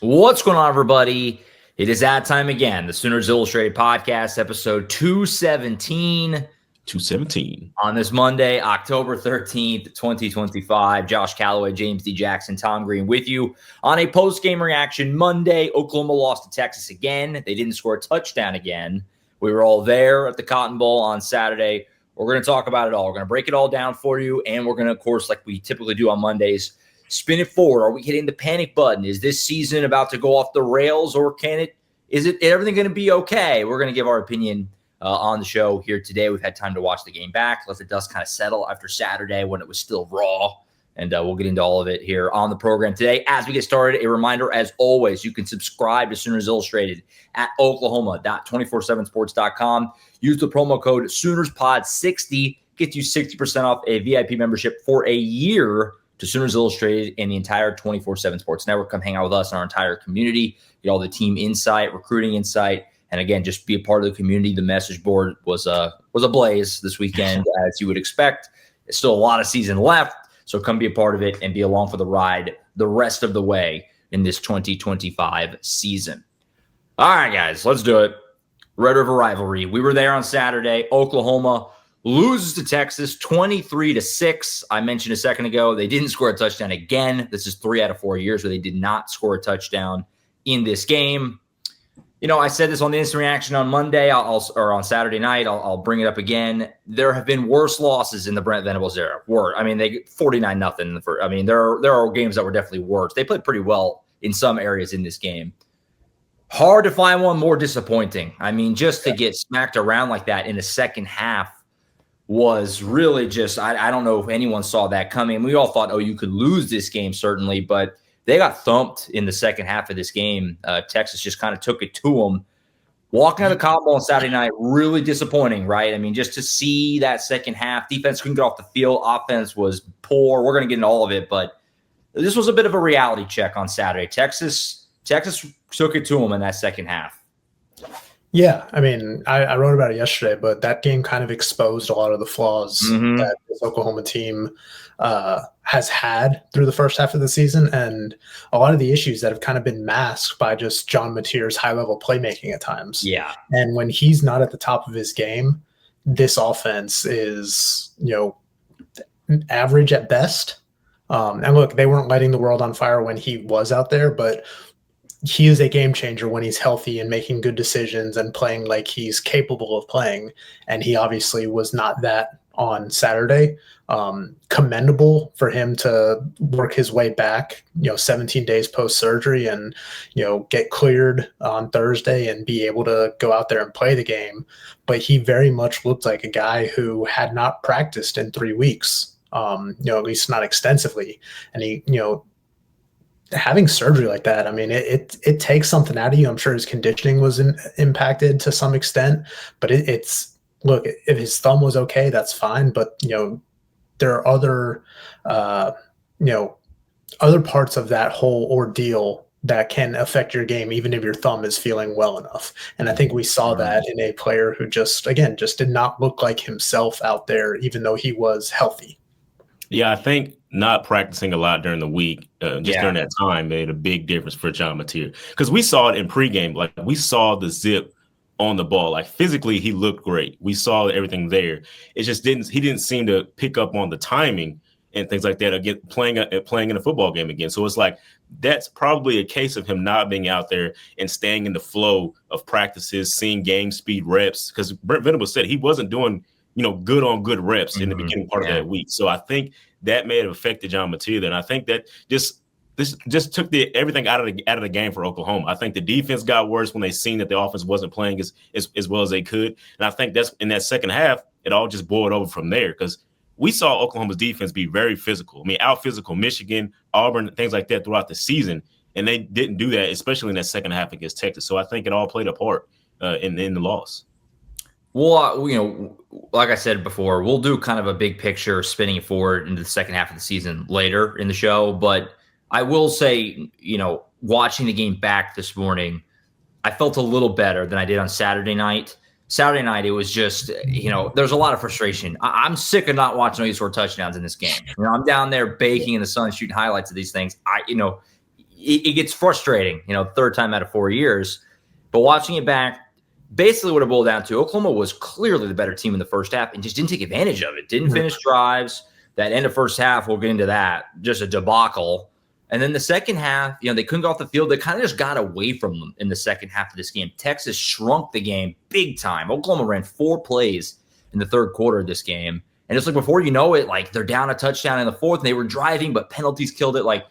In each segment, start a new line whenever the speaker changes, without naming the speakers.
What's going on, everybody? It is that time again. The Sooners Illustrated Podcast, episode 217.
217.
On this Monday, October 13th, 2025. Josh Callaway, James D. Jackson, Tom Green with you on a post-game reaction Monday. Oklahoma lost to Texas again. They didn't score a touchdown again. We were all there at the Cotton Bowl on Saturday. We're going to talk about it all. We're going to break it all down for you, and we're going to, of course, like we typically do on Mondays, spin it forward. Are we hitting the panic button? Is this season about to go off the rails, or is everything going to be okay? We're going to give our opinion on the show here today. We've had time to watch the game back, let the dust kind of settle after Saturday when it was still raw, and we'll get into all of it here on the program today. As we get started, a reminder, as always, you can subscribe to Sooners Illustrated at oklahoma.247sports.com. Use the promo code SoonersPod60, gets you 60% off a VIP membership for a year to Sooners Illustrated and the entire 247 Sports Network. Come hang out with us and our entire community, get all the team insight, recruiting insight, and again, just be a part of the community. The message board was ablaze this weekend, as you would expect. There's still a lot of season left, so come be a part of it and be along for the ride the rest of the way in this 2025 season. All right, guys, let's do it. Red River rivalry. We were there on Saturday. Oklahoma loses to Texas 23-6. I mentioned a second ago, they didn't score a touchdown again. This is 3 out of 4 years where they did not score a touchdown in this game. You know, I said this on the instant reaction on Monday or on Saturday night. I'll bring it up again. There have been worse losses in the Brent Venables era. They 49-0 in the first. I mean, there are games that were definitely worse. They played pretty well in some areas in this game. Hard to find one more disappointing. I mean, just to get smacked around like that in the second half was really just, I don't know if anyone saw that coming. We all thought, you could lose this game, certainly, but they got thumped in the second half of this game. Texas just kind of took it to them. Walking out of the Cotton Bowl on Saturday night, really disappointing, right? I mean, just to see that second half, defense couldn't get off the field, offense was poor. We're going to get into all of it, but this was a bit of a reality check on Saturday. Texas took it to them in that second half.
Yeah, I mean, I wrote about it yesterday, but that game kind of exposed a lot of the flaws that this Oklahoma team has had through the first half of the season, and a lot of the issues that have kind of been masked by just John Mateer's high-level playmaking at times.
Yeah.
And when he's not at the top of his game, this offense is, average at best. And look, they weren't lighting the world on fire when he was out there, but he is a game changer when he's healthy and making good decisions and playing like he's capable of playing. And he obviously was not that on Saturday. Commendable for him to work his way back, 17 days post-surgery and, get cleared on Thursday and be able to go out there and play the game. But he very much looked like a guy who had not practiced in 3 weeks, at least not extensively. And he, having surgery like that, I mean, it takes something out of you. I'm sure his conditioning was impacted to some extent, but look, if his thumb was okay, that's fine. But, there are other parts of that whole ordeal that can affect your game, even if your thumb is feeling well enough. And I think we saw that in a player who just did not look like himself out there, even though he was healthy.
Yeah, I think not practicing a lot during the week, during that time, made a big difference for John Mateer. Because we saw it in pregame, like we saw the zip on the ball. Like physically, he looked great. We saw everything there. It just he didn't seem to pick up on the timing and things like that again, playing in a football game again. So it's like that's probably a case of him not being out there and staying in the flow of practices, seeing game speed reps. Because Brent Venables said he wasn't doing good on good reps in the beginning part of that week. So I think that may have affected John Mateer. And I think that this just took everything out of the game for Oklahoma. I think the defense got worse when they seen that the offense wasn't playing as well as they could. And I think that's in that second half, it all just boiled over from there because we saw Oklahoma's defense be very physical. I mean, out physical Michigan, Auburn, things like that throughout the season. And they didn't do that, especially in that second half against Texas. So I think it all played a part in the loss.
Well, like I said before, we'll do kind of a big picture spinning it forward into the second half of the season later in the show. But I will say, watching the game back this morning, I felt a little better than I did on Saturday night. Saturday night, it was just, there's a lot of frustration. I'm sick of not watching all these score touchdowns in this game. I'm down there baking in the sun, shooting highlights of these things. it gets frustrating, third time out of 4 years. But watching it back, basically what it boiled down to, Oklahoma was clearly the better team in the first half and just didn't take advantage of it. Didn't finish drives. That end of first half, we'll get into that, just a debacle. And then the second half, they couldn't go off the field. They kind of just got away from them in the second half of this game. Texas shrunk the game big time. Oklahoma ran 4 plays in the third quarter of this game. And it's like before you know it, like they're down a touchdown in the fourth, and they were driving, but penalties killed it. Like,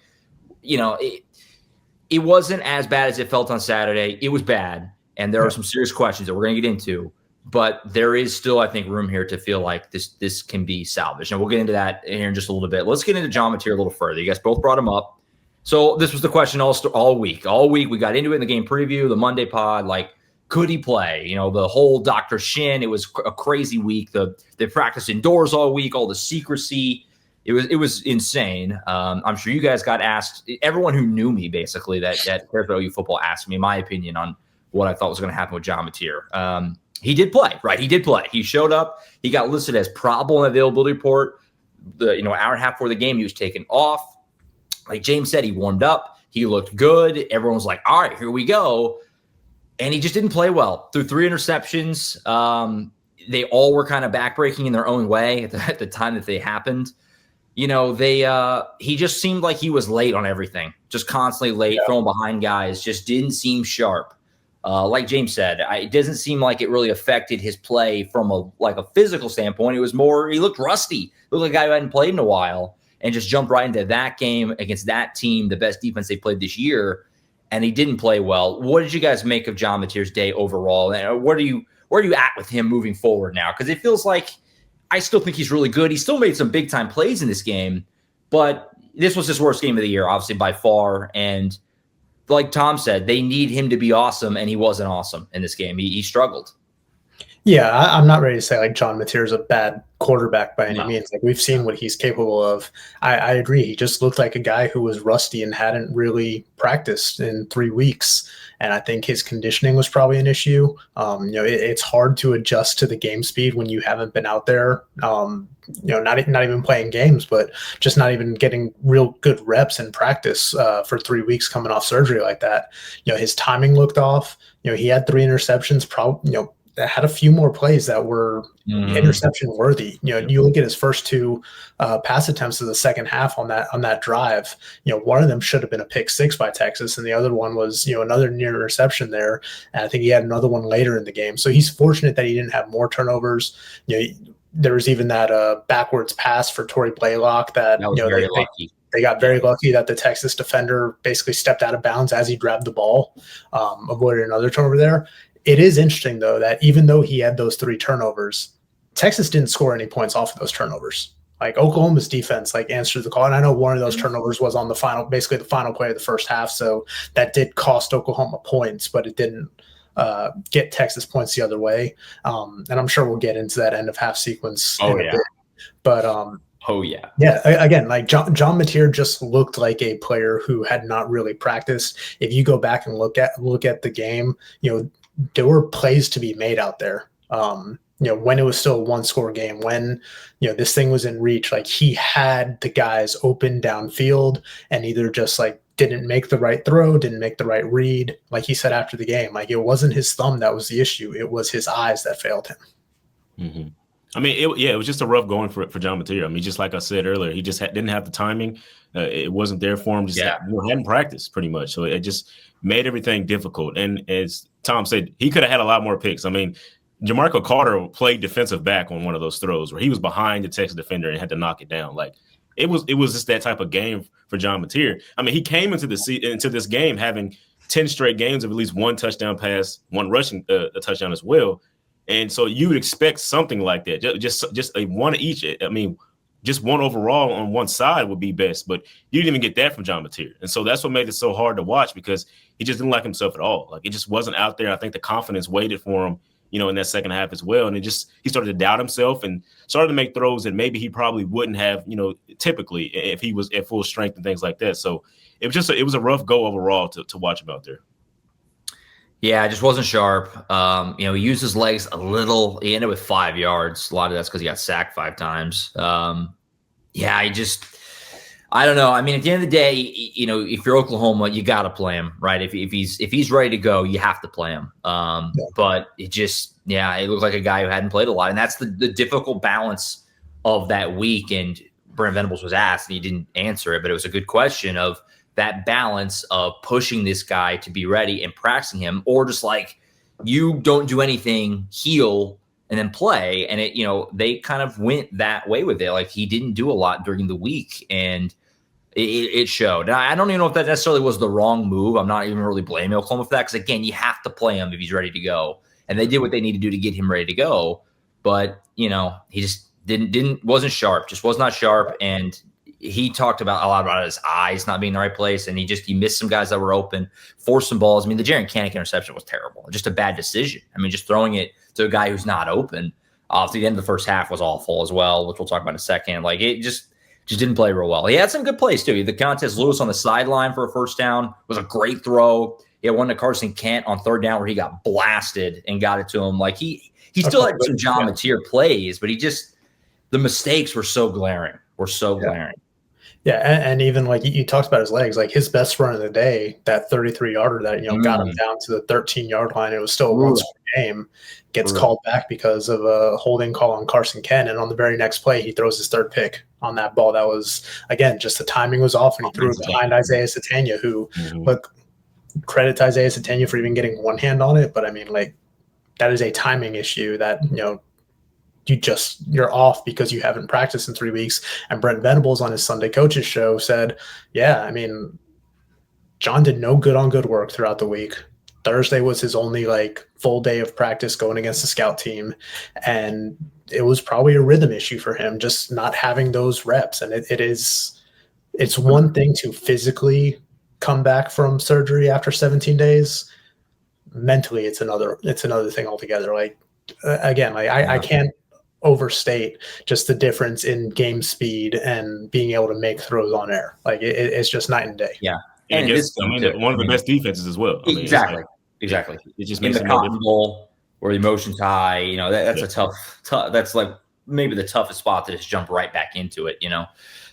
it wasn't as bad as it felt on Saturday. It was bad. And there are some serious questions that we're going to get into. But there is still, I think, room here to feel like this can be salvaged. And we'll get into that here in just a little bit. Let's get into John Mateer a little further. You guys both brought him up. So this was the question all week. All week we got into it in the game preview, the Monday pod, like, could he play? The whole Dr. Shin. It was a crazy week. They practiced indoors all week, all the secrecy. It was insane. I'm sure you guys got asked. Everyone who knew me, basically, that cares about OU football, asked me my opinion on what I thought was going to happen with John Mateer. He did play, right? He did play. He showed up. He got listed as probable in the availability report. An hour and a half before the game, he was taken off. Like James said, he warmed up. He looked good. Everyone was like, all right, here we go. And he just didn't play well. Threw 3 interceptions. They all were kind of backbreaking in their own way at the time that they happened. He just seemed like he was late on everything. Just constantly late, throwing behind guys. Just didn't seem sharp. Like James said, it doesn't seem like it really affected his play from a physical standpoint. It was more, he looked rusty. He looked like a guy who hadn't played in a while and just jumped right into that game against that team, the best defense they played this year, and he didn't play well. What did you guys make of John Mateer's day overall? And where are you at with him moving forward now? Because it feels like I still think he's really good. He still made some big-time plays in this game, but this was his worst game of the year, obviously, by far, and like Tom said, they need him to be awesome, and he wasn't awesome in this game. He struggled.
Yeah, I'm not ready to say like John Mateer is a bad quarterback by any means. Like we've seen what he's capable of. I agree. He just looked like a guy who was rusty and hadn't really practiced in 3 weeks. And I think his conditioning was probably an issue. It's hard to adjust to the game speed when you haven't been out there. Not even playing games, but just not even getting real good reps in practice for 3 weeks coming off surgery like that. His timing looked off. He had 3 interceptions. That had a few more plays that were interception worthy. You look at his first 2 pass attempts of the second half on that drive. One of them should have been a pick 6 by Texas, and the other one was another near interception there. And I think he had another one later in the game. So he's fortunate that he didn't have more turnovers. There was even that backwards pass for Torrey Blaylock that
was very lucky.
They got very lucky that the Texas defender basically stepped out of bounds as he grabbed the ball, avoided another turnover there. It is interesting, though, that even though he had those 3 turnovers, Texas didn't score any points off of those turnovers. Like Oklahoma's defense, answered the call. And I know one of those turnovers was on the final play of the first half. So that did cost Oklahoma points, but it didn't get Texas points the other way. And I'm sure we'll get into that end of half sequence.
Oh, yeah.
But yeah. Again, like John Mateer just looked like a player who had not really practiced. If you go back and look at the game, there were plays to be made out there. When it was still a 1-score game, when this thing was in reach, like he had the guys open downfield and either just didn't make the right throw, didn't make the right read. Like he said after the game, it wasn't his thumb that was the issue; it was his eyes that failed him.
Mm-hmm. I mean, it was just a rough going for John Mateer. I mean, just like I said earlier, he just didn't have the timing. It wasn't there for him. Hadn't practiced pretty much, so it just made everything difficult. And as Tom said, he could have had a lot more picks. I mean, Jamarco Carter played defensive back on one of those throws where he was behind the Texas defender and had to knock it down. Like it was just that type of game for John Mateer. I mean, he came into this game having 10 straight games of at least 1 touchdown pass, 1 rushing a touchdown as well. And so you would expect something like that, just a 1 each. I mean, just 1 overall on one side would be best, but you didn't even get that from John Mateer. And so that's what made it so hard to watch because he just didn't like himself at all. Like it just wasn't out there. I think the confidence waited for him, in that second half as well. And he started to doubt himself and started to make throws that maybe he probably wouldn't have, typically if he was at full strength and things like that. So it was a rough go overall to watch him out there.
Yeah, it just wasn't sharp. He used his legs a little. He ended with 5 yards. A lot of that's because he got sacked 5 times. I I don't know. I mean, at the end of the day, if you're Oklahoma, you got to play him, right? If he's ready to go, you have to play him. But it looked like a guy who hadn't played a lot, and that's the difficult balance of that week. And Brent Venables was asked, and he didn't answer it, but it was a good question of that balance of pushing this guy to be ready and practicing him, or just like you don't do anything, heal, and then play. And they kind of went that way with it. Like he didn't do a lot during the week, and it showed. Now, I don't even know if that necessarily was the wrong move. I'm not even really blaming Oklahoma for that, because again, you have to play him if he's ready to go, and they did what they needed to do to get him ready to go. But he just wasn't sharp. Just was not sharp, and he talked a lot about his eyes not being in the right place, and he missed some guys that were open, forced some balls. I mean, the Jaren Kanak interception was terrible, just a bad decision. I mean, just throwing it to a guy who's not open off the end of the first half was awful as well, which we'll talk about in a second. Like it just didn't play real well. He had some good plays too. The Contest Lewis on the sideline for a first down was a great throw. He had one to Carson Kent on third down where he got blasted and got it to him. Like he still had some John Mateer plays, but the mistakes were so glaring.
Yeah, and even like you talked about his legs, like his best run of the day, that 33-yarder that got him down to the 13-yard line. It was still a one-score game. Gets called back because of a holding call on Carson Kent, and on the very next play, he throws his third pick on that ball. That was, again, just the timing was off, and he threw it behind Isaiah Satania, who, look, credit to Isaiah Satania for even getting one hand on it, but I mean, like, that is a timing issue that you're off because you haven't practiced in 3 weeks. And Brent Venables on his Sunday Coaches show said, yeah, I mean, John did no good on good work throughout the week. Thursday was his only full day of practice going against the scout team. And it was probably a rhythm issue for him, just not having those reps. And it's one thing to physically come back from surgery after 17 days. Mentally, it's another thing altogether. I can't overstate just the difference in game speed and being able to make throws on air. Like it's just night and day.
Yeah.
And one of the best defenses as well.
Exactly. It just makes in the Cotton Bowl where the emotion's high, that's a tough, that's like maybe the toughest spot to just jump right back into it,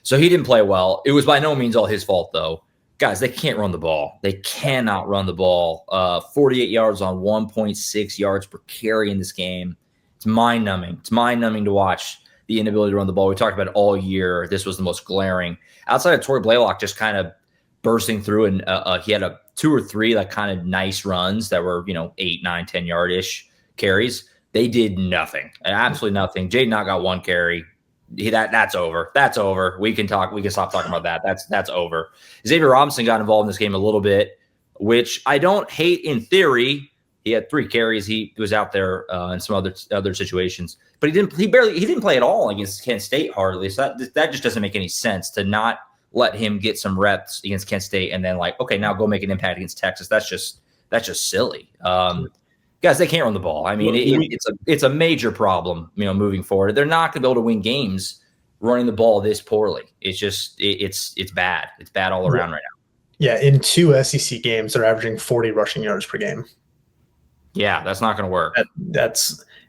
So he didn't play well. It was by no means all his fault though. Guys, they can't run the ball. They cannot run the ball. 48 yards on 1.6 yards per carry in this game. It's mind-numbing. It's mind-numbing to watch the inability to run the ball. We talked about it all year. This was the most glaring. Outside of Torrey Blaylock just kind of bursting through, and he had 2 or 3 kind of nice runs that were 8, 9, 10 yard-ish carries. They did nothing. Absolutely nothing. Jaden Knott got 1 carry. That's over. That's over. We can stop talking about that. That's over. Xavier Robinson got involved in this game a little bit, which I don't hate in theory. He had 3 carries. He was out there in some other situations, but he didn't play at all against Kent State hardly. So that just doesn't make any sense to not let him get some reps against Kent State and then okay, now go make an impact against Texas. That's just silly. Guys, they can't run the ball. I mean, it's a major problem, moving forward. They're not going to be able to win games running the ball this poorly. It's just it's bad. It's bad all around right now.
Yeah, in 2 SEC games, they're averaging 40 rushing yards per game.
Yeah, that's not going to work.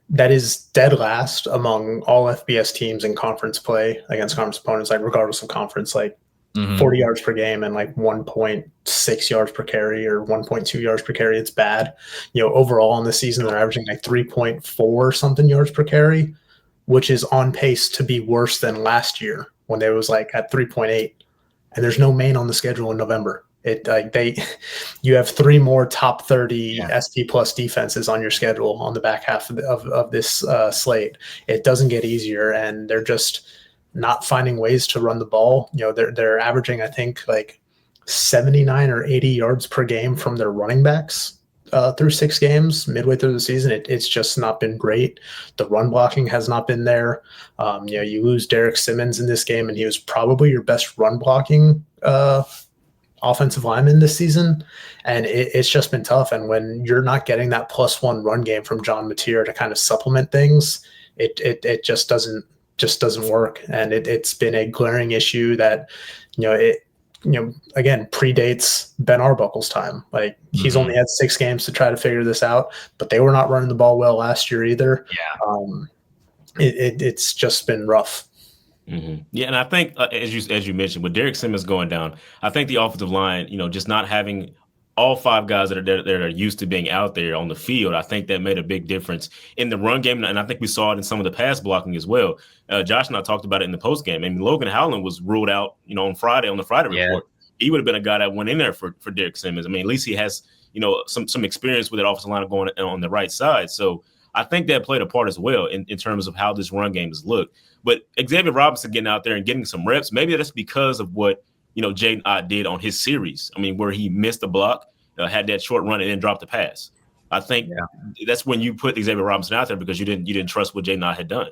That is dead last among all FBS teams in conference play against conference opponents, regardless of conference, 40 yards per game and 1.6 yards per carry or 1.2 yards per carry. It's bad. Overall in the season, they're averaging 3.4 something yards per carry, which is on pace to be worse than last year when they was at 3.8. And there's no Maine on the schedule in November. You have 3 more top 30 SP plus defenses on your schedule on the back half of this slate. It doesn't get easier, and they're just not finding ways to run the ball. They're averaging, I think, 79 or 80 yards per game from their running backs through 6 games midway through the season. It's just not been great. The run blocking has not been there. You lose Derek Simmons in this game, and he was probably your best run blocking offensive lineman this season, and it's just been tough. And when you're not getting that +1 run game from John Mateer to kind of supplement things, it just doesn't work. And it's been a glaring issue that again predates Ben Arbuckle's time. He's only had 6 games to try to figure this out, but they were not running the ball well last year either. It's just been rough.
Mm-hmm. Yeah, and I think as you mentioned, with Derek Simmons going down, I think the offensive line, just not having all five guys that are used to being out there on the field, I think that made a big difference in the run game, and I think we saw it in some of the pass blocking as well. Josh and I talked about it in the post game. I mean, Logan Howland was ruled out, on the Friday report. He would have been a guy that went in there for Derek Simmons. I mean, at least he has some experience with that offensive line going on the right side. So I think that played a part as well in terms of how this run game has looked. But Xavier Robinson getting out there and getting some reps, maybe that's because of what Jaden Ott did on his series. I mean, where he missed the block, had that short run, and then dropped the pass. I think that's when you put Xavier Robinson out there because you didn't trust what Jaden Ott had done.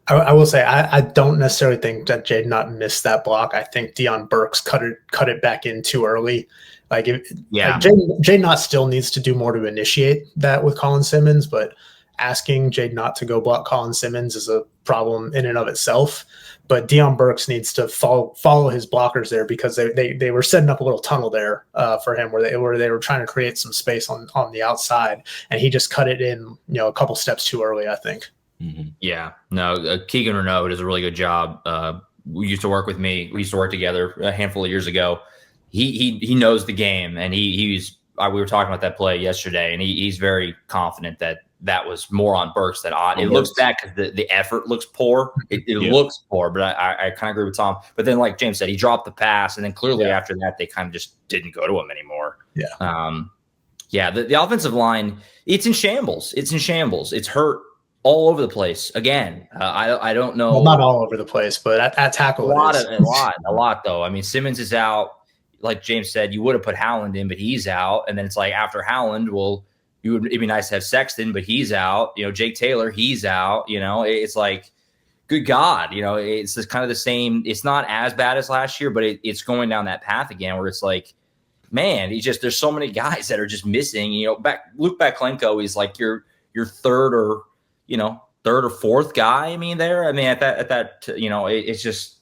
I will say I don't necessarily think that Jaden Ott missed that block. I think Deion Burks cut it back in too early. Jaden Ott still needs to do more to initiate that with Colin Simmons, but asking Jaden Ott to go block Colin Simmons is a problem in and of itself. But Deion Burks needs to follow his blockers there because they were setting up a little tunnel there for him where they were trying to create some space on the outside, and he just cut it in a couple steps too early, I think.
Mm-hmm. Yeah, no, Keegan Renaud does a really good job. We used to work with me. We used to work together a handful of years ago. He knows the game, and we were talking about that play yesterday, and he's very confident that was more on Burks than Ott. It looks bad because the effort looks poor. It looks poor, but I kind of agree with Tom. But then, like James said, he dropped the pass, and then clearly after that, they kind of just didn't go to him anymore.
Yeah.
The offensive line, it's in shambles. It's hurt all over the place. Again, I don't know.
Well, not all over the place, but at tackle,
a lot though. I mean, Simmons is out. Like James said, you would have put Howland in, but he's out. And then it's like after Howland, it'd be nice to have Sexton, but he's out. Jake Taylor, he's out. It's like, good God, it's just kind of the same. It's not as bad as last year, but it's going down that path again where it's like, man, there's so many guys that are just missing. Luke Baklenko is like your third or fourth guy. I mean, at that, it's just.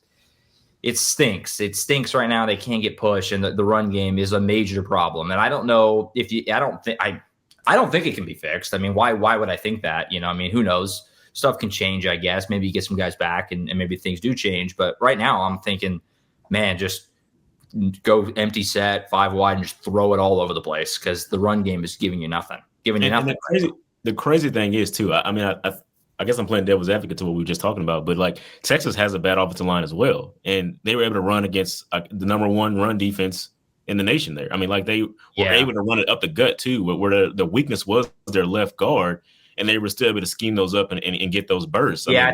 It stinks. It stinks right now. They can't get pushed, and the run game is a major problem. And I don't know I don't think it can be fixed. I mean, why would I think that? I mean, who knows? Stuff can change, I guess. Maybe you get some guys back, and maybe things do change. But right now, I'm thinking, man, just go empty set, 5 wide, and just throw it all over the place because the run game is giving you nothing.
And the crazy thing is too. I mean, I guess I'm playing devil's advocate to what we were just talking about, but like Texas has a bad offensive line as well, and they were able to run against the number one run defense in the nation there. I mean, like they were able to run it up the gut too, where the weakness was their left guard, and they were still able to scheme those up and get those bursts. I mean,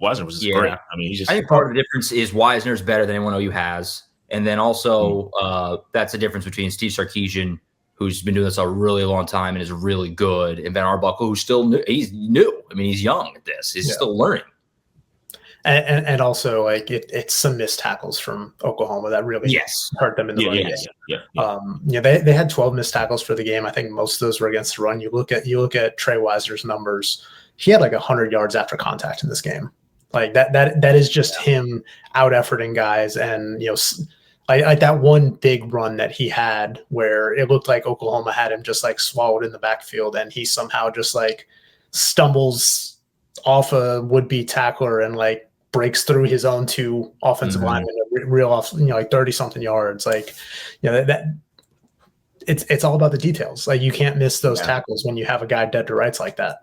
Wisner was just great. I mean, I
think part of the difference is Wisner's better than anyone OU has, and then also that's the difference between Steve Sarkisian, who's been doing this a really long time and is really good, and Ben Arbuckle, who's still new. He's new. I mean, he's young at this. He's still learning.
And also, like, it's some missed tackles from Oklahoma that really hurt them in the run game. They had 12 missed tackles for the game. I think most of those were against the run. You look at Trey Wisner's numbers. He had like 100 yards after contact in this game. Like that is just him out efforting guys, and like that one big run that he had where it looked like Oklahoma had him just like swallowed in the backfield, and he somehow just like stumbles off a would-be tackler and like breaks through his own 2 offensive linemen, reel off, like 30-something yards. Like, that it's all about the details. Like, you can't miss those tackles when you have a guy dead to rights like that.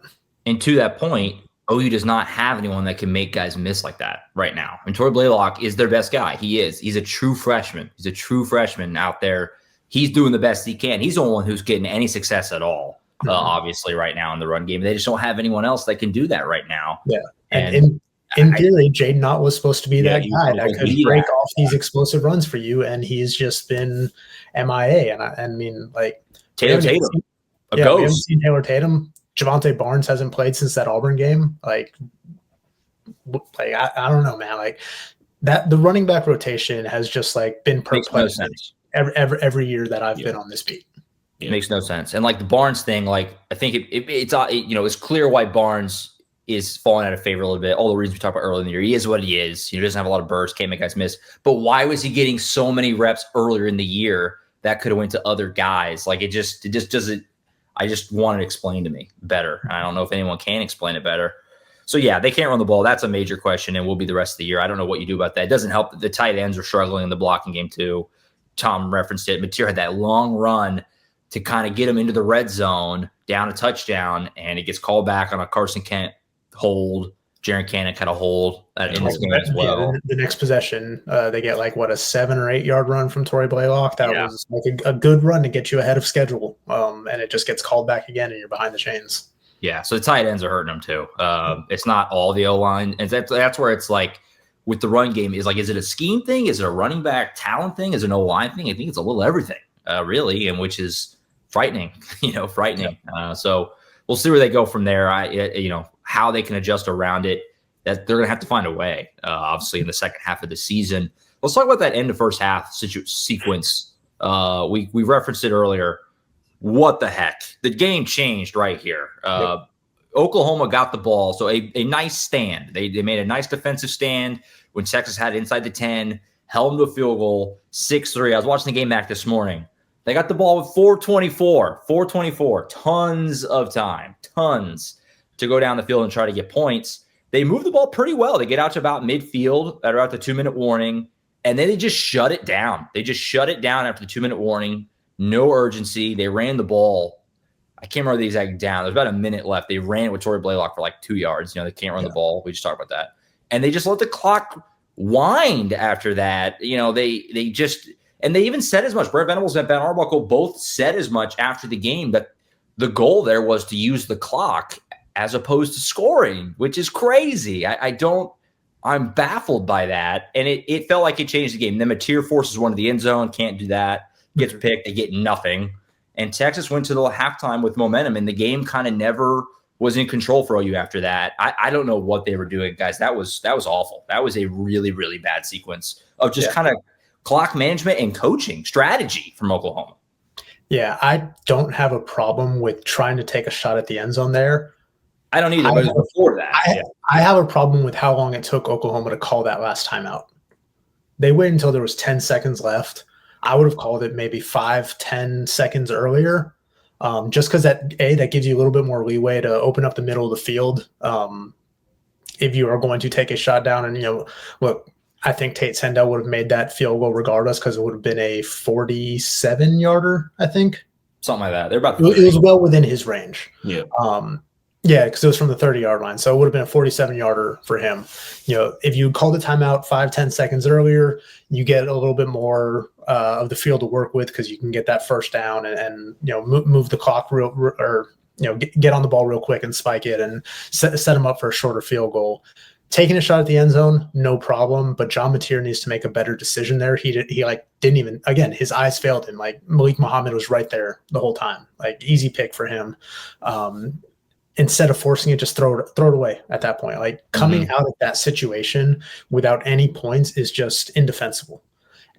And to that point, OU does not have anyone that can make guys miss like that right now. And Torrey Blaylock is their best guy. He is. He's a true freshman. He's a true freshman out there. He's doing the best he can. He's the only one who's getting any success at all, obviously, right now in the run game. They just don't have anyone else that can do that right now.
Yeah. And in theory, Jaden Ott was supposed to be that guy that could break off these explosive runs for you, and he's just been MIA. And I mean, like,
Taylor Tatum.
We haven't seen Taylor Tatum. Javante Barnes hasn't played since that Auburn game. Like I don't know, man. Like that, the running back rotation has just like been perplexing every year that I've been on this beat.
It makes no sense. And like the Barnes thing, like I think it's clear why Barnes is falling out of favor a little bit. All the reasons we talked about earlier in the year, he is what he is. He doesn't have a lot of bursts, can't make guys miss. But why was he getting so many reps earlier in the year that could have went to other guys? Like it just doesn't. I just want it explained to me better. I don't know if anyone can explain it better. So, yeah, they can't run the ball. That's a major question and will be the rest of the year. I don't know what you do about that. It doesn't help that the tight ends are struggling in the blocking game too. Tom referenced it. Mateer had that long run to kind of get him into the red zone, down a touchdown, and it gets called back on a Carson Kent hold. Jaron Cannon kind of hold in this game as well.
The next possession, they get like, a 7 or 8 yard run from Torrey Blaylock. That was like a good run to get you ahead of schedule, and it just gets called back again, and you're behind the chains.
Yeah, so the tight ends are hurting them too. It's not all the O-line. And that's where it's like with the run game is it a scheme thing? Is it a running back talent thing? Is it an O-line thing? I think it's a little everything, really, and which is frightening, frightening. Yep. So we'll see where they go from there. How they can adjust around it. That they're going to have to find a way, obviously, in the second half of the season. Let's talk about that end of first half sequence. We referenced it earlier. What the heck? The game changed right here. Oklahoma got the ball, so a nice stand. They made a nice defensive stand when Texas had it inside the 10, held them to a field goal, 6-3. I was watching the game back this morning. They got the ball with 4:24, tons of time, to go down the field and try to get points. They move the ball pretty well. They get out to about midfield at about the 2-minute warning, and then they just shut it down. They just shut it down after the 2-minute warning. No urgency. They ran the ball. I can't remember the exact down. There's about a minute left. They ran it with Torrey Blaylock for like 2 yards. They can't run the ball. We just talked about that. And they just let the clock wind after that. They just – and they even said as much. Brent Venables and Ben Arbuckle both said as much after the game that the goal there was to use the clock as opposed to scoring, which is crazy. I'm baffled by that. And it felt like it changed the game. Then Mateer forces one to the end zone, can't do that. Gets picked, they get nothing. And Texas went to the halftime with momentum, and the game kind of never was in control for OU after that. I don't know what they were doing, guys. That was awful. That was a really, really bad sequence of just kind of clock management and coaching strategy from Oklahoma.
Yeah, I don't have a problem with trying to take a shot at the end zone there.
I don't either, but it was before that.
I have a problem with how long it took Oklahoma to call that last timeout. They waited until there was 10 seconds left. I would have called it maybe 5-10 seconds earlier, just because that gives you a little bit more leeway to open up the middle of the field if you are going to take a shot down. And, look, I think Tate Sendell would have made that field goal regardless because it would have been a 47-yarder, I think.
Something like that. They're about
it was well within his range.
Yeah.
Yeah, because it was from the 30-yard line. So it would have been a 47-yarder for him. If you called the timeout 5-10 seconds earlier, you get a little bit more of the field to work with because you can get that first down and move the clock get on the ball real quick and spike it and set them up for a shorter field goal. Taking a shot at the end zone, no problem. But John Mateer needs to make a better decision there. He didn't even, again, his eyes failed him. Like Malik Muhammad was right there the whole time. Like easy pick for him. Instead of forcing it, just throw it away at that point. Like coming out of that situation without any points is just indefensible.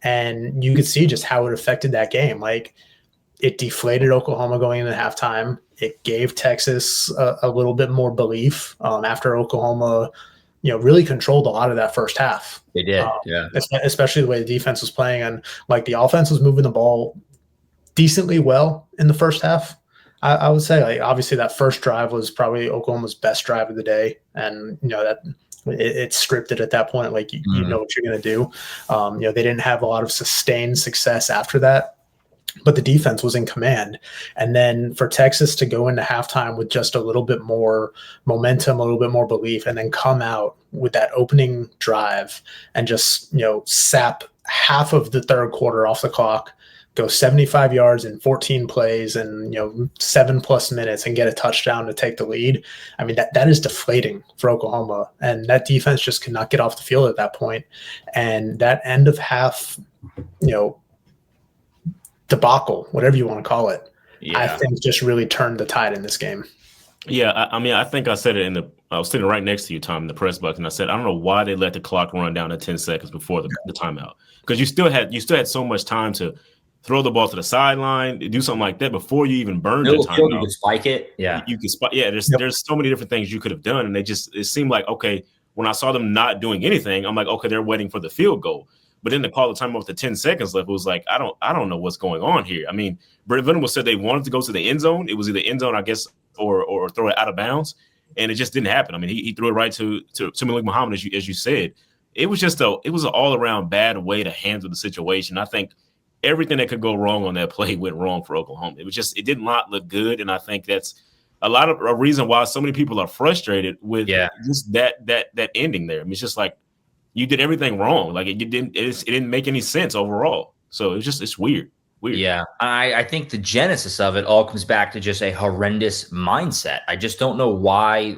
And you could see just how it affected that game. Like it deflated Oklahoma going into halftime. It gave Texas a little bit more belief after Oklahoma, really controlled a lot of that first half.
They did,
especially the way the defense was playing. And like the offense was moving the ball decently well in the first half. I would say, like, obviously that first drive was probably Oklahoma's best drive of the day. And, that it's scripted at that point. Like, you know what you're going to do. They didn't have a lot of sustained success after that, but the defense was in command. And then for Texas to go into halftime with just a little bit more momentum, a little bit more belief, and then come out with that opening drive and just, sap half of the third quarter off the clock, go 75 yards in 14 plays and 7+ minutes and get a touchdown to take the lead. I mean, that is deflating for Oklahoma, and that defense just could not get off the field at that point. And that end of half, debacle, whatever you want to call it, I think just really turned the tide in this game.
Yeah, I think I said it I was sitting right next to you, Tom, in the press box, and I said, I don't know why they let the clock run down to 10 seconds before the timeout, because you still had so much time to throw the ball to the sideline, do something like that before you even burned the timeout.
You could spike it. Yeah.
You could spike. Yeah, there's so many different things you could have done. And it seemed like, okay, when I saw them not doing anything, I'm like, okay, they're waiting for the field goal. But then they called the timeout with the 10 seconds left. It was like, I don't know what's going on here. I mean, Brent Venables said they wanted to go to the end zone. It was either end zone, I guess, or throw it out of bounds. and it just didn't happen. I mean, he threw it right to Malik Muhammad, as you said. It was just it was an all around bad way to handle the situation. I think everything that could go wrong on that play went wrong for Oklahoma. It did not look good, and I think that's a reason why so many people are frustrated with just that ending there. I mean, it's just like you did everything wrong. Like it didn't make any sense overall. So it's weird.
Yeah, I think the genesis of it all comes back to just a horrendous mindset. I just don't know why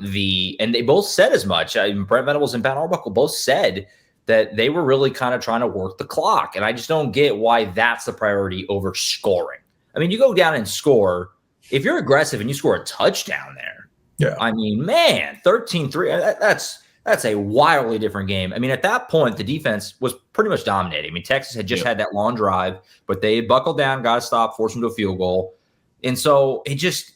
and they both said as much. Brent Venables and Pat Arbuckle both said that they were really kind of trying to work the clock. And I just don't get why that's the priority over scoring. I mean, you go down and score. If you're aggressive and you score a touchdown there, I mean, man, 13-3, that's a wildly different game. I mean, at that point, the defense was pretty much dominating. I mean, Texas had just had that long drive, but they buckled down, got to stop, forced them to a field goal. And so it just,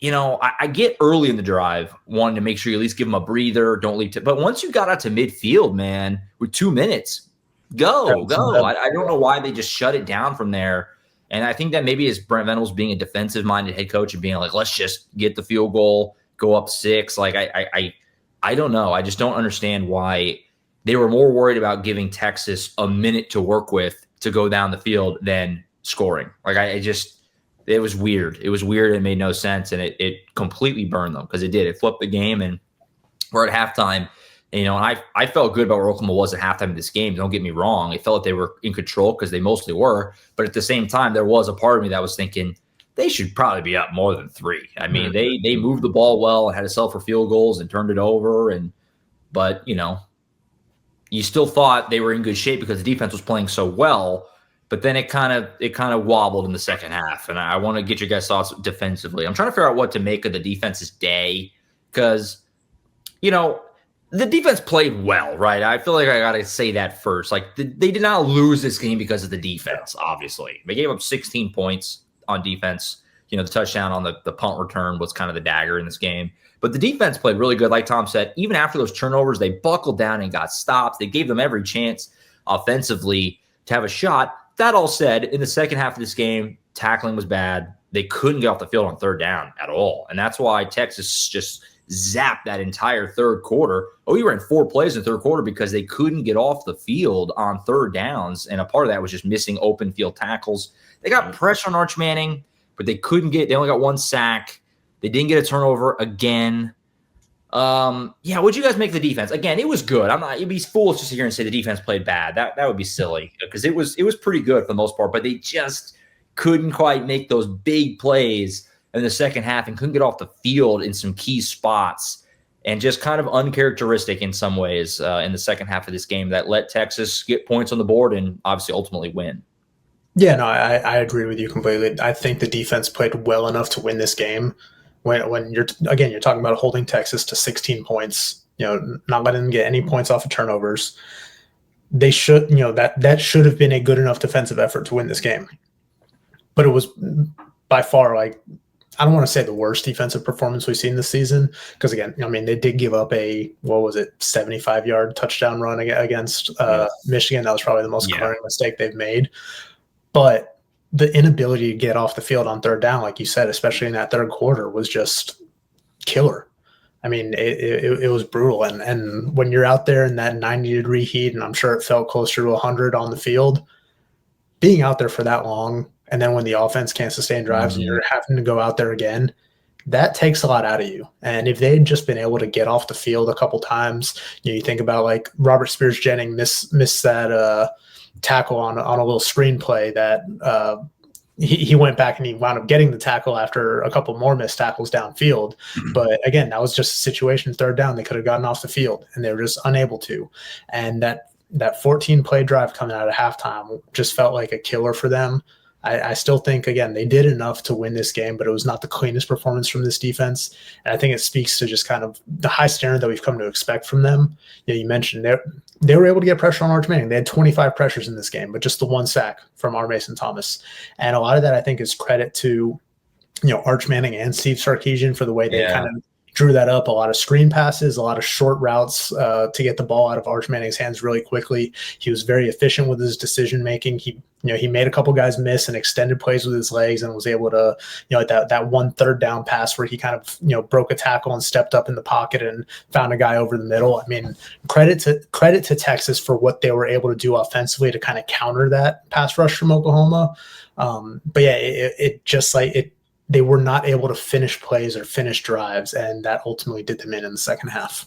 I get early in the drive, wanting to make sure you at least give them a breather, don't leave. But once you got out to midfield, man, with 2 minutes, go. I don't know why they just shut it down from there. And I think that maybe is Brent Venables being a defensive-minded head coach and being like, let's just get the field goal, go up 6. Like, I don't know. I just don't understand why they were more worried about giving Texas a minute to work with to go down the field than scoring. Like, it was weird. It was weird and made no sense, and it completely burned them because it did. It flipped the game, and we're at halftime. And I felt good about where Oklahoma was at halftime of this game. Don't get me wrong. It felt like they were in control because they mostly were. But at the same time, there was a part of me that was thinking they should probably be up more than 3. I mean, they moved the ball well and had to settle for field goals and turned it over. But you still thought they were in good shape because the defense was playing so well. But then it kind of wobbled in the second half. And I want to get your guys' thoughts defensively. I'm trying to figure out what to make of the defense's day because, the defense played well, right? I feel like I got to say that first. Like, they did not lose this game because of the defense, obviously. They gave up 16 points on defense. The touchdown on the punt return was kind of the dagger in this game. But the defense played really good. Like Tom said, even after those turnovers, they buckled down and got stops. They gave them every chance offensively to have a shot. That all said, in the second half of this game, tackling was bad. They couldn't get off the field on third down at all. And that's why Texas just zapped that entire third quarter. We ran 4 plays in the third quarter because they couldn't get off the field on third downs. And a part of that was just missing open field tackles. They got pressure on Arch Manning, but they only got 1 sack. They didn't get a turnover again. What'd you guys make of the defense? Again, it was good. It'd be foolish to sit here and say the defense played bad. That would be silly because it was pretty good for the most part, but they just couldn't quite make those big plays in the second half and couldn't get off the field in some key spots and just kind of uncharacteristic in some ways in the second half of this game that let Texas get points on the board and obviously ultimately win.
Yeah, no, I agree with you completely. I think the defense played well enough to win this game. When you're talking about holding Texas to 16 points, not letting them get any points off of turnovers. They should, that should have been a good enough defensive effort to win this game. But it was by far, I don't want to say the worst defensive performance we've seen this season because, again, they did give up a 75-yard touchdown run against Michigan. That was probably the most glaring mistake they've made. But the inability to get off the field on third down, like you said, especially in that third quarter, was just killer. I mean, it was brutal. And when you're out there in that 90-degree heat, and I'm sure it felt closer to 100 on the field, being out there for that long, and then when the offense can't sustain drives and you're having to go out there again, that takes a lot out of you. And if they'd just been able to get off the field a couple times, you think about like Robert Spears-Jennings missed that tackle on a little screenplay that he went back and he wound up getting the tackle after a couple more missed tackles downfield. But again, that was just a situation, third down. They could have gotten off the field and they were just unable to. And that 14-play drive coming out of halftime just felt like a killer for them. I still think, again, they did enough to win this game, but it was not the cleanest performance from this defense. And I think it speaks to just kind of the high standard that we've come to expect from them. You mentioned they were able to get pressure on Arch Manning. They had 25 pressures in this game, but just the 1 sack from R. Mason Thomas. And a lot of that, I think, is credit to Arch Manning and Steve Sarkisian for the way they kind of drew that up. A lot of screen passes, a lot of short routes to get the ball out of Arch Manning's hands really quickly. He was very efficient with his decision making. He made a couple guys miss and extended plays with his legs, and was able to, that one third down pass where he kind of, broke a tackle and stepped up in the pocket and found a guy over the middle. I mean, credit to Texas for what they were able to do offensively to kind of counter that pass rush from Oklahoma. But yeah, it just like they were not able to finish plays or finish drives, and that ultimately did them in the second half.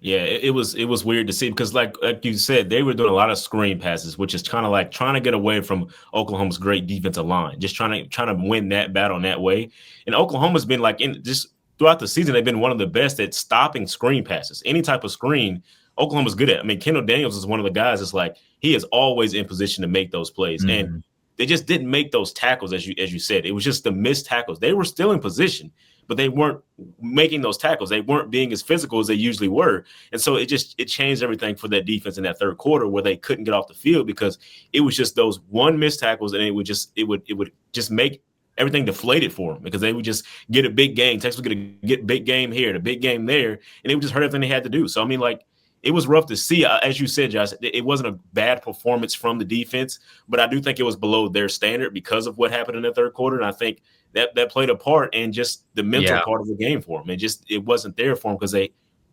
Yeah, it was weird to see because like you said, they were doing a lot of screen passes, which is kind of like trying to get away from Oklahoma's great defensive line, just trying to win that battle in that way. And Oklahoma's been like just throughout the season, they've been one of the best at stopping screen passes. Any type of screen, Oklahoma's good at. I mean, Kendall Daniels is one of the guys that's like he is always in position to make those plays, and they just didn't make those tackles as you said. It was just the missed tackles. They were still in position, but they weren't making those tackles. They weren't being as physical as they usually were. And so it changed everything for that defense in that third quarter where they couldn't get off the field because it was just those one missed tackles, and it would just make everything deflated for them because they would just get a big game. Texas would get big game here, the big game there, and it would just hurt everything they had to do. So, I mean, like, it was rough to see. As you said, Josh, it wasn't a bad performance from the defense, but I do think it was below their standard because of what happened in the third quarter. And I think that played a part in just the mental part of the game for them. It wasn't there for them because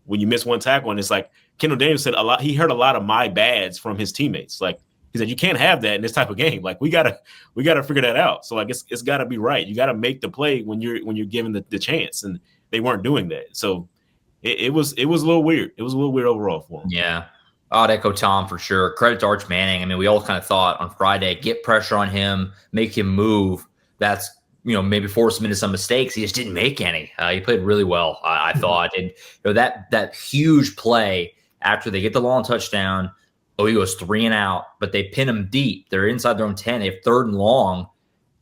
when you miss one tackle, and it's like Kendall Daniels said he heard a lot of my bads from his teammates. Like he said, you can't have that in this type of game. Like we gotta figure that out. So like it's gotta be right. You gotta make the play when you're given the chance, and they weren't doing that. So it was a little weird. It was a little weird overall for him.
Yeah. I'd echo Tom for sure. Credit to Arch Manning. I mean, we all kind of thought on Friday, get pressure on him, make him move. That's, maybe force him into some mistakes. He just didn't make any. He played really well, I thought. And that huge play after they get the long touchdown, he goes 3 and out, but they pin him deep. They're inside their own 10. They have 3rd and long,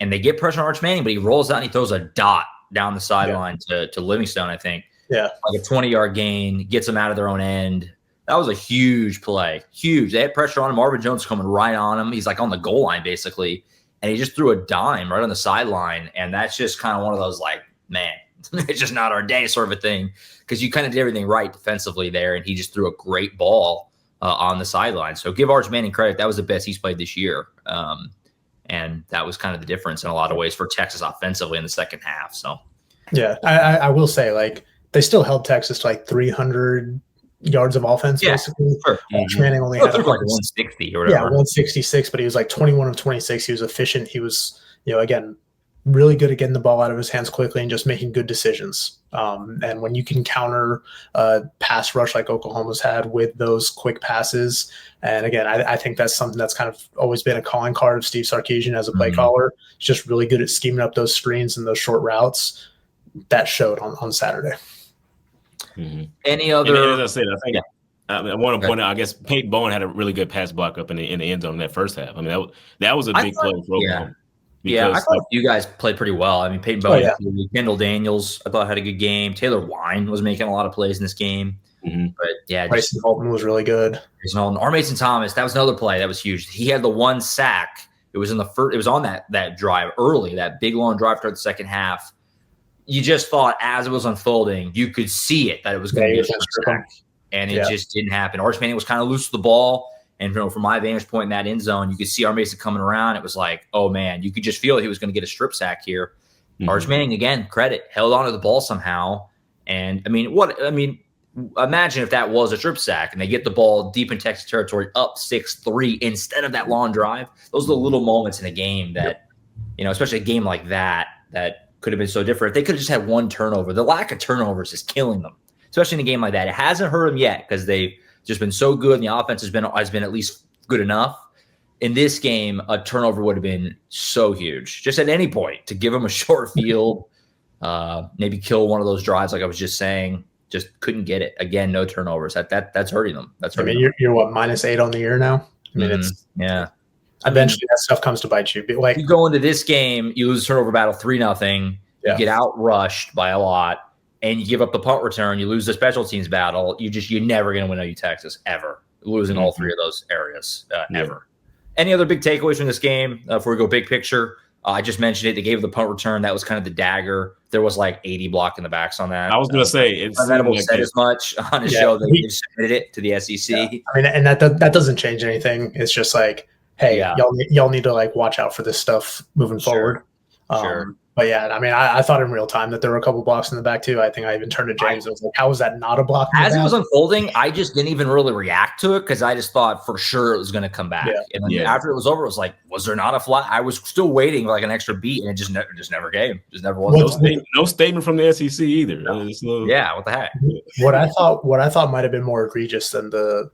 and they get pressure on Arch Manning, but he rolls out and he throws a dot down the sideline to Livingstone, I think. Yeah. Like a 20-yard gain, gets them out of their own end. That was a huge play. Huge. They had pressure on him. Marvin Jones coming right on him. He's like on the goal line, basically. And he just threw a dime right on the sideline. And that's just kind of one of those like, man, it's just not our day sort of a thing. Because you kind of did everything right defensively there. And he just threw a great ball on the sideline. So give Arch Manning credit. That was the best he's played this year. And that was kind of the difference in a lot of ways for Texas offensively in the second half. So,
yeah, I will say, like, they still held Texas to like 300 yards of offense, basically.
Sure.
Arch Manning only had
like 160 or whatever.
Yeah, 166, but he was like 21 of 26. He was efficient. He was, again, really good at getting the ball out of his hands quickly and just making good decisions. And when you can counter a pass rush like Oklahoma's had with those quick passes, and again, I think that's something that's kind of always been a calling card of Steve Sarkisian as a play caller. He's just really good at scheming up those screens and those short routes. That showed on Saturday.
Any other?
And as I said, I think I want to point out. I guess Peyton Bowen had a really good pass block up in the end zone in that first half. I mean, that was a big play for Oklahoma.
Yeah, I thought you guys played pretty well. I mean, Peyton Bowen, Kendall Daniels, I thought had a good game. Taylor Wine was making a lot of plays in this game. But yeah,
Bryson Holton was really good.
Or Mason Thomas, that was another play that was huge. He had the one sack. It was in the first. It was on that drive early, that big long drive toward the second half. You just thought as it was unfolding, you could see it that it was going to be a sack, and it just didn't happen. Arch Manning was kind of loose with the ball, and from my vantage point in that end zone, you could see Arch Mason coming around. It was like, oh man, you could just feel he was going to get a strip sack here. Arch Manning, again, credit, held onto the ball somehow, and imagine if that was a strip sack and they get the ball deep in Texas territory, up 6-3 instead of that long drive. Those are the little moments in a game that, especially a game like that could have been so different. If they could have just had one turnover. The lack of turnovers is killing them, especially in a game like that. It hasn't hurt them yet because they've just been so good and the offense has been at least good enough. In this game, a turnover would have been so huge, just at any point, to give them a short field, maybe kill one of those drives like I was just saying. Just couldn't get it. Again, no turnovers. That's hurting them.
You're what, -8 on the year now? I mean, it's eventually that stuff comes to bite you. But like,
you go into this game, you lose a turnover battle 3-0. You get out rushed by a lot, and you give up the punt return. You lose the special teams battle. You're never going to win OU Texas ever. Losing all three of those areas ever. Any other big takeaways from this game before we go big picture? I just mentioned it. They gave the punt return. That was kind of the dagger. There was like 80 block in the backs on that.
I was going to say, it seemed
like said as much on his show. They submitted it to the SEC.
Yeah. I mean, and that doesn't change anything. It's just like, hey, y'all need to like watch out for this stuff moving forward.
Sure.
But yeah, I mean, I thought in real time that there were a couple blocks in the back too. I think I even turned to James. I was like, how was that not a block?
As it was unfolding, I just didn't even really react to it because I just thought for sure it was going to come back. Yeah. And then after it was over, it was like, was there not a flat? I was still waiting like an extra beat, and it just never came. Just never was.
No statement from the SEC either.
Yeah, what the heck?
What I thought might have been more egregious than the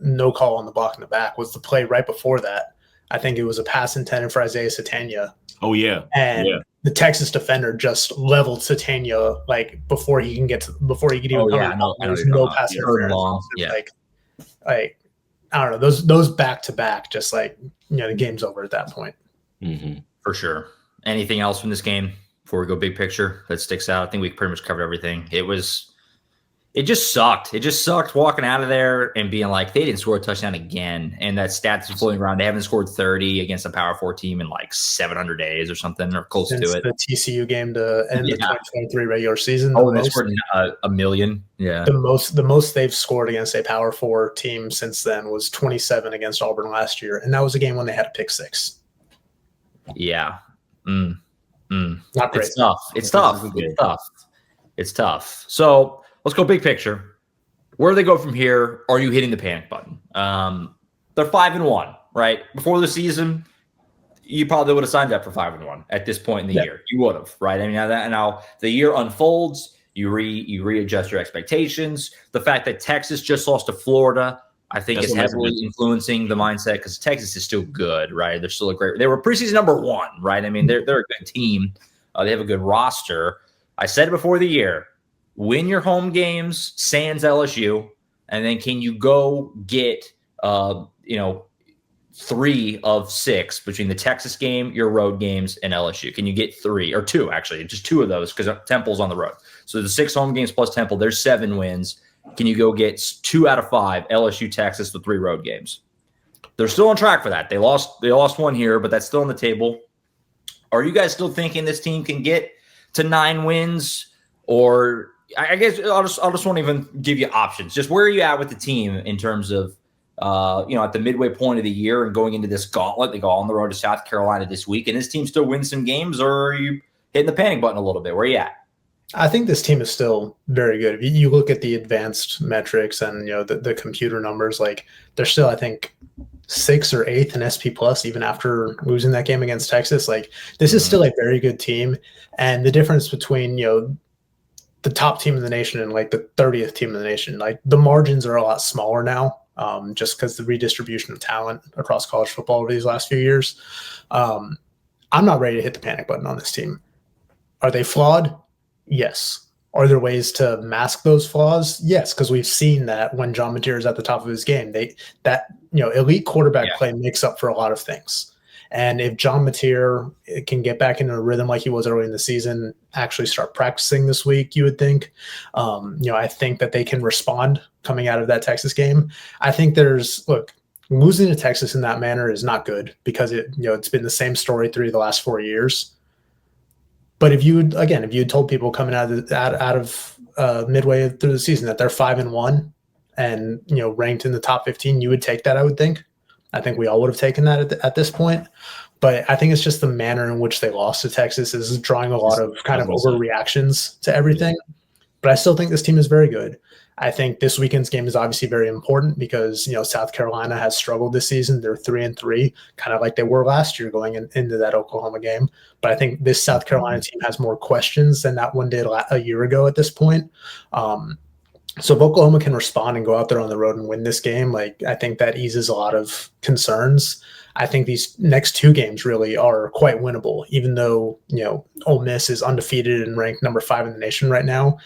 no call on the block in the back was the play right before that. I think it was a pass intended for Isaiah Satania.
Oh yeah,
and the Texas defender just leveled Satania like before he could even. There's no pass interference. Like I don't know, those back to back, just like the game's over at that point.
For sure. Anything else from this game before we go big picture that sticks out? I think we pretty much covered everything. It just sucked. It just sucked walking out of there and being like, they didn't score a touchdown again. And that stats is floating around. They haven't scored 30 against a Power 4 team in like 700 days or something, or close
since
to it.
The TCU game to end the 2023 regular season.
They scored a million. Yeah.
The most they've scored against a Power 4 team since then was 27 against Auburn last year. And that was a game when they had a pick 6.
Yeah.
Not great.
It's tough. So, let's go big picture. Where do they go from here? Are you hitting the panic button? They're 5-1, right? Before the season, you probably would have signed up for 5-1 at this point in the year. You would have, right? I mean, now the year unfolds. You readjust your expectations. The fact that Texas just lost to Florida, I think, is heavily influencing the mindset because Texas is still good, right? They're still they were preseason number 1, right? I mean, they're a good team. They have a good roster. I said it before the year. Win your home games, sans LSU, and then can you go get 3 of 6 between the Texas game, your road games, and LSU? Can you get 3 or 2 actually, just 2 of those because Temple's on the road? So the 6 home games plus Temple, there's 7 wins. Can you go get 2 out of 5 LSU, Texas, the 3 road games? They're still on track for that. They lost 1 here, but that's still on the table. Are you guys still thinking this team can get to 9 wins, or? I guess I'll just won't even give you options. Just where are you at with the team in terms of, at the midway point of the year and going into this gauntlet? They go on the road to South Carolina this week, and this team still wins some games, or are you hitting the panic button a little bit? Where are you at?
I think this team is still very good. If you look at the advanced metrics and the computer numbers, like they're still, I think, 6th or 8th in SP Plus, even after losing that game against Texas. Like this is still a very good team, and the difference between the top team in the nation and like the 30th team in the nation, like the margins are a lot smaller now, just because the redistribution of talent across college football over these last few years. I'm not ready to hit the panic button on this team. Are they flawed? Yes. Are there ways to mask those flaws? Yes, because we've seen that when John Mateer is at the top of his game, elite quarterback play makes up for a lot of things. And if John Mateer can get back into a rhythm like he was early in the season, actually start practicing this week, you would think. I think that they can respond coming out of that Texas game. I think losing to Texas in that manner is not good because it's been the same story through the last 4 years. But if you had told people coming out of midway through the season that they're 5-1 and ranked in the top 15, you would take that, I would think. I think we all would have taken that at this point. But I think it's just the manner in which they lost to Texas is drawing a lot of kind of overreactions to everything. But I still think this team is very good. I think this weekend's game is obviously very important because, South Carolina has struggled this season. They're 3-3, kind of like they were last year going into that Oklahoma game. But I think this South Carolina team has more questions than that one did a year ago at this point. So if Oklahoma can respond and go out there on the road and win this game, like I think that eases a lot of concerns. I think these next 2 games really are quite winnable, even though, Ole Miss is undefeated and ranked number 5 in the nation right now.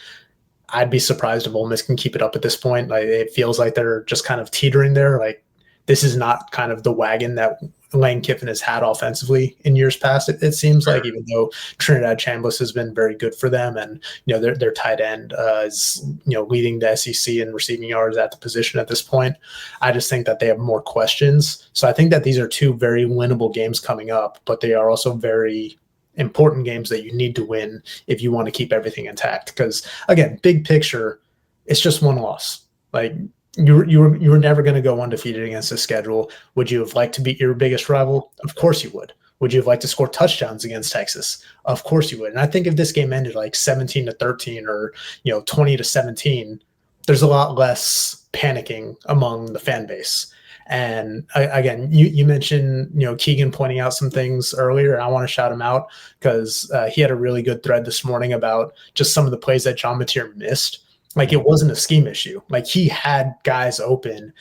I'd be surprised if Ole Miss can keep it up at this point. Like it feels like they're just kind of teetering there. Like this is not kind of the wagon that Lane Kiffin has had offensively in years past. It seems like, even though Trinidad Chambliss has been very good for them, and their tight end is leading the SEC in receiving yards at the position at this point. I just think that they have more questions. So I think that these are two very winnable games coming up, but they are also very important games that you need to win if you want to keep everything intact. Because again, big picture, it's just one loss. Like you were never going to go undefeated against this schedule. Would you have liked to beat your biggest rival? Of course you would. Would you have liked to score touchdowns against Texas? Of course you would. And I think if this game ended like 17-13 or 20-17, there's a lot less panicking among the fan base. And again, you mentioned, Keegan pointing out some things earlier. I want to shout him out because he had a really good thread this morning about just some of the plays that John Mateer missed. Like, it wasn't a scheme issue. Like, he had guys open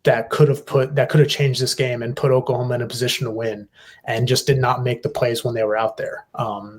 that could have changed this game and put Oklahoma in a position to win, and just did not make the plays when they were out there.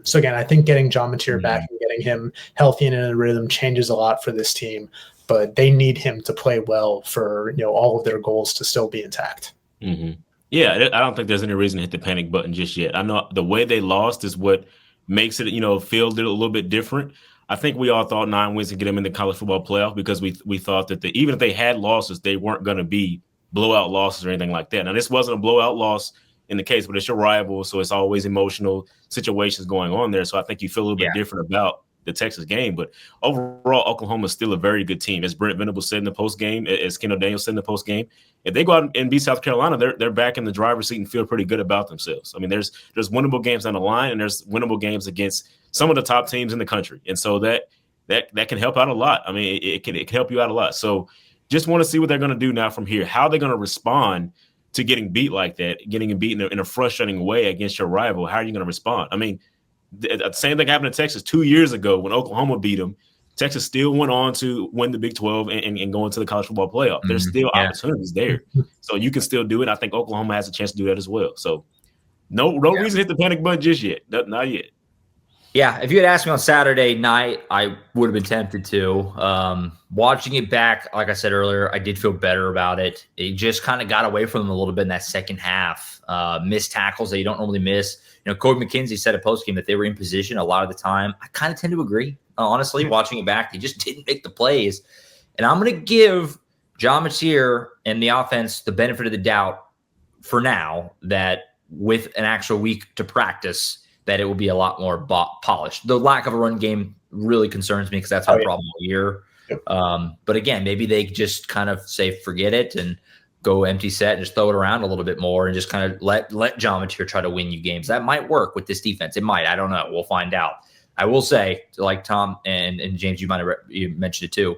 So again, I think getting John Mateer back and getting him healthy and in a rhythm changes a lot for this team. But they need him to play well for all of their goals to still be intact.
Mm-hmm. Yeah, I don't think there's any reason to hit the panic button just yet. I know the way they lost is what makes it feel a little bit different. I think we all thought 9 wins would get them in the college football playoff because we thought that even if they had losses, they weren't going to be blowout losses or anything like that. Now, this wasn't a blowout loss in the case, but it's your rival, so it's always emotional situations going on there. So I think you feel a little bit different about the Texas game. But overall, Oklahoma is still a very good team. As Brent Venables said in the post game, as Kendall Daniels said in the post game, if they go out and beat South Carolina, they're back in the driver's seat and feel pretty good about themselves. I mean, there's winnable games on the line, and there's winnable games against some of the top teams in the country, and so that can help out a lot. I mean, it can help you out a lot. So just want to see what they're going to do now from here. How they're going to respond to getting beat like that, getting beaten in a frustrating way against your rival. How are you going to respond? I mean, the same thing happened to Texas 2 years ago when Oklahoma beat them. Texas still went on to win the Big 12 and go into the college football playoff. There's still opportunities there. So you can still do it. I think Oklahoma has a chance to do that as well. So no reason to hit the panic button just yet. Not yet.
Yeah, if you had asked me on Saturday night, I would have been tempted to. Watching it back, like I said earlier, I did feel better about it. It just kind of got away from them a little bit in that second half. Missed tackles that you don't normally miss. Cody McKenzie said at postgame that they were in position a lot of the time. I kind of tend to agree. Honestly, watching it back, they just didn't make the plays. And I'm going to give John Mateer and the offense the benefit of the doubt for now, that with an actual week to practice, that it will be a lot more polished. The lack of a run game really concerns me because that's my problem all year. Yep. But again, maybe they just kind of say, forget it and go empty set and just throw it around a little bit more and just kind of let John Mateer try to win you games. That might work with this defense. It might. I don't know. We'll find out. I will say, like Tom and James, you mentioned it too,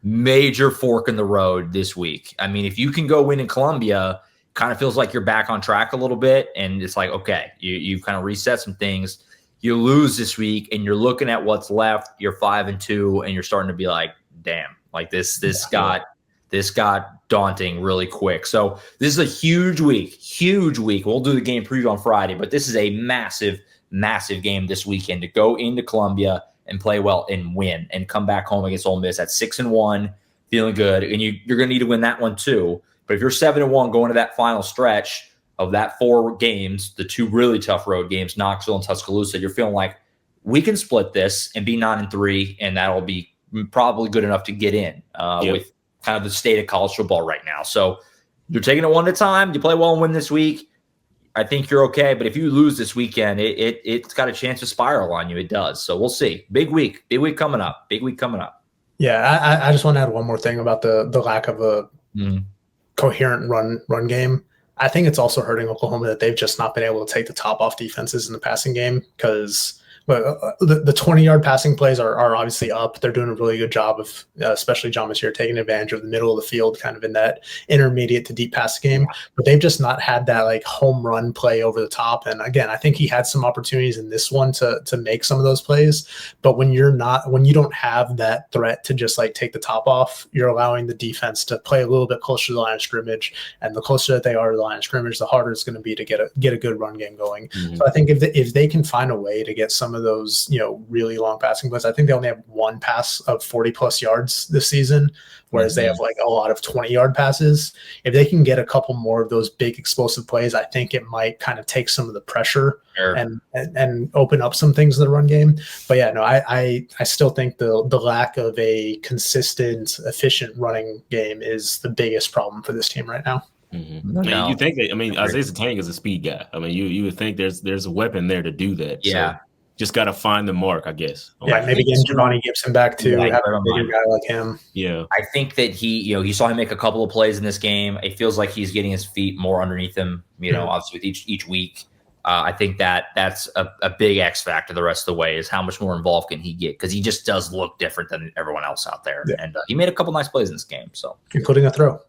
major fork in the road this week. I mean, if you can go win in Columbia, kind of feels like you're back on track a little bit. And it's like, okay, you've kind of reset some things. You lose this week and you're looking at what's left. You're 5-2 and you're starting to be like, damn, like this got daunting really quick. So this is a huge week. We'll do the game preview on Friday, but this is a massive game this weekend to go into Columbia and play well and win and come back home against Ole Miss at 6-1, feeling good. And you're going to need to win that one too. But if you're 7-1 going to that final stretch of that 4 games, the 2 really tough road games, Knoxville and Tuscaloosa, you're feeling like we can split this and be 9-3, and that'll be probably good enough to get in with kind of the state of college football right now. So you're taking it one at a time. You play well and win this week, I think you're okay. But if you lose this weekend, it's got a chance to spiral on you. It does. So we'll see. Big week coming up.
Yeah, I just want to add one more thing about the lack of a coherent run game. I think it's also hurting Oklahoma that they've just not been able to take the top off defenses in the passing game, because the 20-yard passing plays are obviously up. They're doing a really good job of, especially John Mateer, taking advantage of the middle of the field, kind of in that intermediate to deep passing game. But they've just not had that like home run play over the top. And again, I think he had some opportunities in this one to make some of those plays. But when you don't have that threat to just like take the top off, you're allowing the defense to play a little bit closer to the line of scrimmage. And the closer that they are to the line of scrimmage, the harder it's going to be to get a good run game going. So I think if they can find a way to get some some of those, really long passing plays. I think they only have one pass of 40+ yards this season, whereas they have like a lot of 20-yard passes. If they can get a couple more of those big explosive plays, I think it might kind of take some of the pressure and open up some things in the run game. But yeah, no, I still think the lack of a consistent, efficient running game is the biggest problem for this team right now.
Mm-hmm. No. You think that? I mean, Isaiah Tang is a speed guy. I mean, you would think there's a weapon there to do that.
Yeah,
so just got to find the mark, I guess.
Yeah, maybe getting Giovanni Gibson back too. Have a bigger guy like him.
Yeah,
I think that he saw him make a couple of plays in this game. It feels like he's getting his feet more underneath him. Obviously with each week. I think that's a big X factor the rest of the way is how much more involved can he get because he just does look different than everyone else out there. Yeah. And he made a couple nice plays in this game, so
including a throw.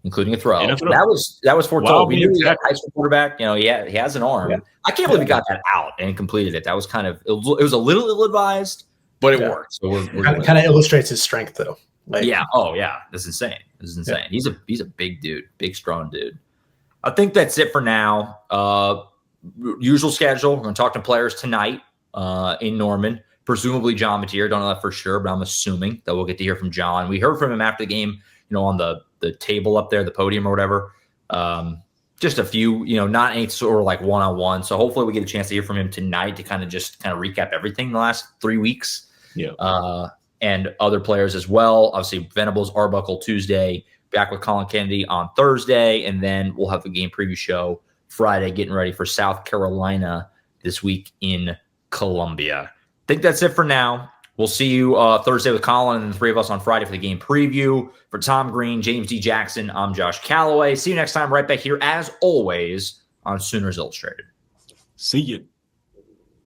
That was foretold. We knew he had a high school quarterback. He has an arm. Yeah. I can't believe he got that out and completed it. That was kind of it was a little ill-advised, but it worked. So we're
kind of illustrates his strength though.
This is insane. Yeah. He's a big dude, big strong dude. I think that's it for now. Usual schedule. We're going to talk to players tonight in Norman. Presumably John Mateer. Don't know that for sure, but I'm assuming that we'll get to hear from John. We heard from him after the game. On the table up there, the podium or whatever. Just a few, not any sort of like one-on-one. So hopefully we get a chance to hear from him tonight to kind of recap everything the last 3 weeks.
Yeah.
And other players as well. Obviously, Venables, Arbuckle Tuesday, back with Colin Kennedy on Thursday, and then we'll have a game preview show Friday, getting ready for South Carolina this week in Columbia. I think that's it for now. We'll see you Thursday with Colin and the three of us on Friday for the game preview. For Tom Green, James D. Jackson, I'm Josh Callaway. See you next time right back here, as always, on Sooners Illustrated.
See you.